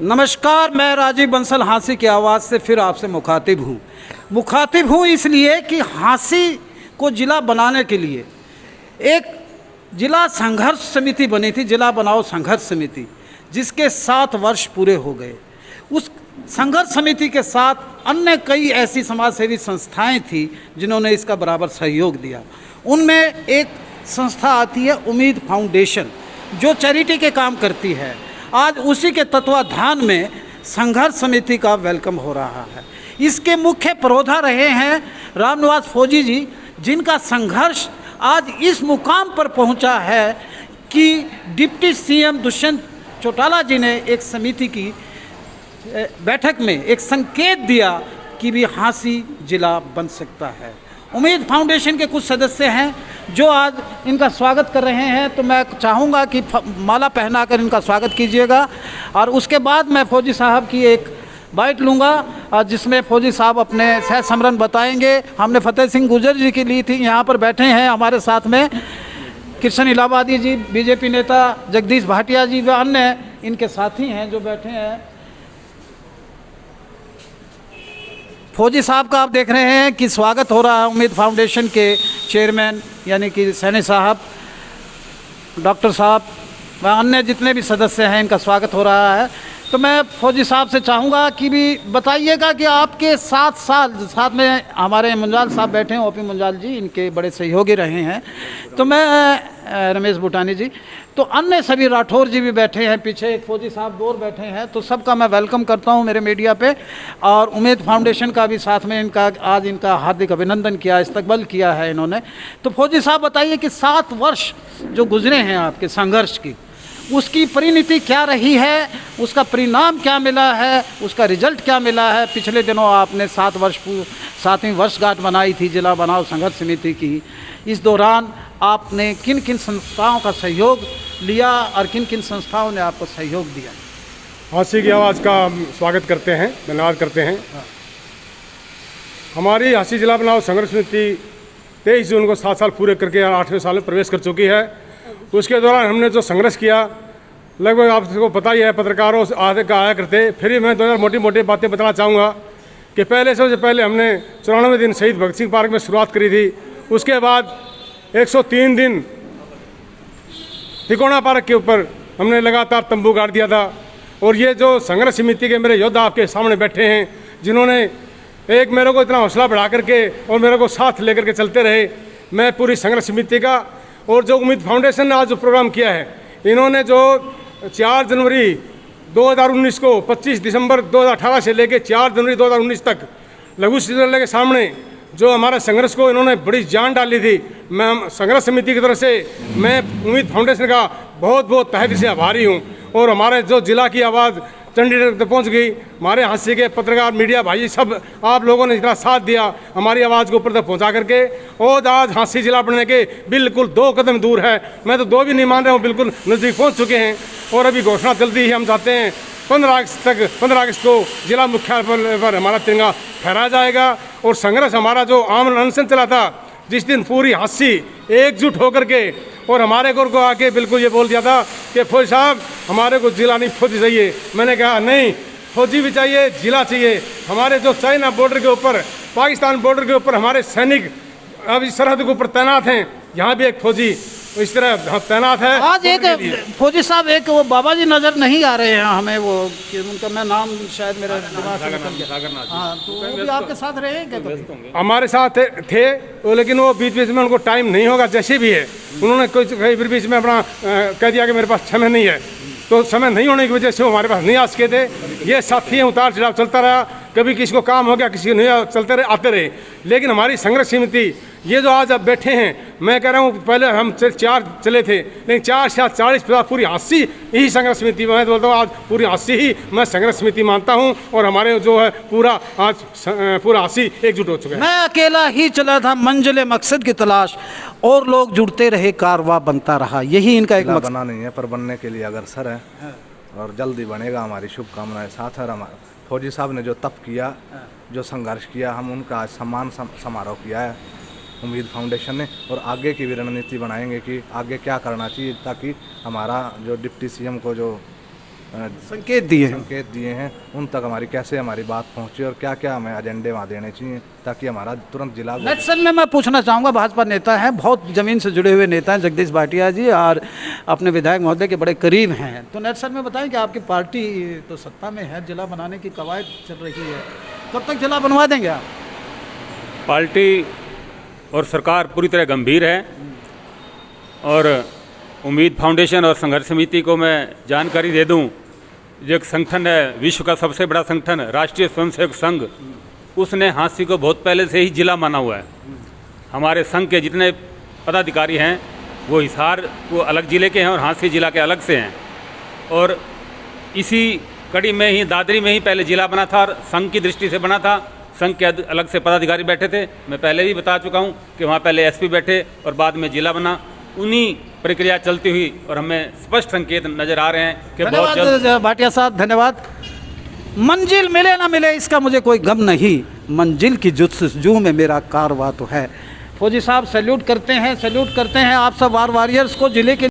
नमस्कार, मैं राजीव बंसल हाँसी की आवाज़ से फिर आपसे मुखातिब हूँ इसलिए कि हाँसी को ज़िला बनाने के लिए एक जिला संघर्ष समिति बनी थी, जिला बनाओ संघर्ष समिति, जिसके 7 वर्ष पूरे हो गए। उस संघर्ष समिति के साथ अन्य कई ऐसी समाजसेवी संस्थाएं थी जिन्होंने इसका बराबर सहयोग दिया। उनमें एक संस्था आती है उम्मीद फाउंडेशन, जो चैरिटी के काम करती है। आज उसी के तत्वाधान में संघर्ष समिति का वेलकम हो रहा है। इसके मुख्य प्रौधा रहे हैं रामनिवास फौजी जी, जिनका संघर्ष आज इस मुकाम पर पहुंचा है कि डिप्टी सीएम दुष्यंत चौटाला जी ने एक समिति की बैठक में एक संकेत दिया कि भी हाँसी जिला बन सकता है। उम्मीद फाउंडेशन के कुछ सदस्य हैं जो आज इनका स्वागत कर रहे हैं, तो मैं चाहूँगा कि माला पहनाकर इनका स्वागत कीजिएगा। और उसके बाद मैं फौजी साहब की एक बाइट लूँगा जिसमें फौजी साहब अपने सह समरन बताएंगे। हमने फतेह सिंह गुर्जर जी की ली थी, यहाँ पर बैठे हैं हमारे साथ में कृष्ण इलाहाबादी जी, बीजेपी नेता जगदीश भाटिया जी व अन्य इनके साथी हैं जो बैठे हैं। फौजी साहब का आप देख रहे हैं कि स्वागत हो रहा है। उम्मीद फाउंडेशन के चेयरमैन यानी कि सैनी साहब, डॉक्टर साहब व अन्य जितने भी सदस्य हैं, इनका स्वागत हो रहा है। तो मैं फौजी साहब से चाहूँगा कि भी बताइएगा कि आपके 7 साल साथ में हमारे मुंजाल साहब बैठे हैं, ओपी मुंजाल जी, इनके बड़े सहयोगी रहे हैं। तो मैं रमेश भूटानी जी, तो अन्य सभी राठौर जी भी बैठे हैं, पीछे एक फौजी साहब दूर बैठे हैं। तो सबका मैं वेलकम करता हूं मेरे मीडिया पे। और उम्मीद फाउंडेशन का भी साथ में इनका आज इनका हार्दिक अभिनंदन किया, इस्तकबाल किया है इन्होंने। तो फौजी साहब बताइए कि 7 वर्ष जो गुजरे हैं आपके संघर्ष की, उसकी परिणति क्या रही है, उसका परिणाम क्या मिला है, उसका रिजल्ट क्या मिला है। पिछले दिनों आपने 7वीं वर्षगांठ बनाई थी जिला बनाओ संघर्ष समिति की। इस दौरान आपने किन किन संस्थाओं का सहयोग लिया और किन किन संस्थाओं ने आपको सहयोग दिया? हाँसी की आवाज़ का स्वागत करते हैं, धन्यवाद करते हैं। हमारी हाँसी जिला बनाओ संघर्ष समिति 23 जून को 7 साल पूरे करके 8वें साल में प्रवेश कर चुकी है। उसके दौरान हमने जो संघर्ष किया, लगभग आपको पता ही है, पत्रकारों से आया करते। फिर भी मैं 2 मोटी बातें बताना चाहूँगा कि सबसे पहले हमने 94 दिन शहीद भगत सिंह पार्क में शुरुआत करी थी। उसके बाद 103 दिन तिकोना पार्क के ऊपर हमने लगातार तंबू गाड़ दिया था। और ये जो संघर्ष समिति के मेरे योद्धा आपके सामने बैठे हैं, जिन्होंने एक मेरे को इतना हौसला बढ़ा करके और मेरे को साथ लेकर के चलते रहे, मैं पूरी संघर्ष समिति का। और जो उम्मीद फाउंडेशन ने आज जो प्रोग्राम किया है, इन्होंने जो 4 जनवरी 2019 को 25 दिसंबर 2018 से लेकर 4 जनवरी 2019 तक लघु चिकित्सालय के सामने जो हमारा संघर्ष को इन्होंने बड़ी जान डाली थी, मैं संघर्ष समिति की तरफ से मैं उम्मीद फाउंडेशन का बहुत बहुत तहे दिल से आभारी हूँ। और हमारे जो जिला की आवाज़ चंडीगढ़ तक पहुँच गई, हमारे हाँसी के पत्रकार मीडिया भाई सब आप लोगों ने इतना साथ दिया हमारी आवाज़ को ऊपर तक पहुँचा करके। और आज हाँसी जिला बनने के बिल्कुल 2 कदम दूर है, मैं तो 2 भी नहीं मान रहा हूँ, बिल्कुल नज़दीक पहुँच चुके हैं। और अभी घोषणा जल्दी ही हम चाहते हैं 15 अगस्त को जिला मुख्यालय पर हमारा तिरंगा फहराया जाएगा। और संघर्ष हमारा जो आमरण अनशन चला था, जिस दिन पूरी हाँसी एकजुट होकर के और हमारे को आके बिल्कुल ये बोल दिया था कि फौजी साहब हमारे को जिला नहीं फौजी चाहिए। मैंने कहा नहीं, फौजी भी चाहिए, जिला चाहिए। हमारे जो चाइना बॉर्डर के ऊपर, पाकिस्तान बॉर्डर के ऊपर हमारे सैनिक अभी सरहद के ऊपर तैनात हैं, यहाँ भी एक फौजी इस तरह तैनात है। आज एक फौजी साहब, एक वो बाबा जी नज़र नहीं आ रहे हैं हमें, वो उनका मैं नाम शायद मेरे दिमाग से निकल गया। हाँ, तो वो भी आपके साथ रहे क्या? हमारे साथ थे, लेकिन वो बीच बीच में उनको टाइम नहीं होगा, जैसे भी है उन्होंने कोई बीच में अपना कह दिया कि मेरे पास समय नहीं है। तो समय नहीं होने की वजह से वो हमारे पास नहीं आ सके थे। ये साथी हैं, उतार चढ़ाव चलता रहा, कभी किसी को काम हो गया, किसी को नहीं, चलते रहे, आते रहे। लेकिन हमारी संघर्ष समिति ये जो आज अब बैठे हैं, मैं कह रहा हूँ पहले हम 4 चले थे, लेकिन 4 से 40-50 पूरी हाँसी यही संघर्ष समिति। मैं बोलता हूँ आज पूरी हाँसी ही मैं संघर्ष समिति मानता हूँ। और हमारे जो है पूरा आज पूरा हाँसी एकजुट हो चुका है। मैं अकेला ही चला था मंजिल मकसद की तलाश, और लोग जुड़ते रहे, कारवां बनता रहा। यही इनका एक मकसद बना नहीं है, पर बनने के लिए अग्रसर है और जल्दी बनेगा। हमारी शुभकामनाएं साथ है। हमारे फौजी साहब ने जो तप किया, जो संघर्ष किया, हम उनका सम्मान समारोह किया है उम्मीद फाउंडेशन ने। और आगे की भी रणनीति बनाएंगे कि आगे क्या करना चाहिए, ताकि हमारा जो डिप्टी सीएम को जो संकेत दिए हैं। संकेत दिए हैं, उन तक हमारी कैसे हमारी बात पहुंचे और क्या क्या हमें एजेंडे वहाँ देने चाहिए ताकि हमारा तुरंत जिला नेक्सन में मैं पूछना चाहूँगा, भाजपा नेता हैं, बहुत ज़मीन से जुड़े हुए नेता हैं जगदीश भाटिया जी, और अपने विधायक महोदय के बड़े करीब हैं। तो नेक्सन में बताएं कि आपकी पार्टी तो सत्ता में है, जिला बनाने की कवायद चल रही है, कब तक जिला बनवा देंगे आप? पार्टी और सरकार पूरी तरह गंभीर है और उम्मीद फाउंडेशन और संघर्ष समिति को मैं जानकारी दे दूं, जो एक संगठन है, विश्व का सबसे बड़ा संगठन राष्ट्रीय स्वयंसेवक संघ, उसने हाँसी को बहुत पहले से ही जिला माना हुआ है। हमारे संघ के जितने पदाधिकारी हैं वो हिसार को अलग ज़िले के हैं और हाँसी जिला के अलग से हैं, और इसी कड़ी में ही दादरी में ही पहले जिला बना था और संघ की दृष्टि से बना था। संघ के अलग से पदाधिकारी बैठे थे, मैं पहले भी बता चुका हूँ कि वहाँ पहले एसपी बैठे और बाद में जिला बना। उन्हीं प्रक्रिया चलती हुई और हमें स्पष्ट संकेत नज़र आ रहे हैं कि बहुत जल्द। धन्यवाद भाटिया साहब, धन्यवाद। मंजिल मिले ना मिले इसका मुझे कोई गम नहीं, मंजिल की जुस्तजू में मेरा कारवां तो है। फौजी साहब सैल्यूट करते हैं आप सब वार वॉरियर्स को, जिले के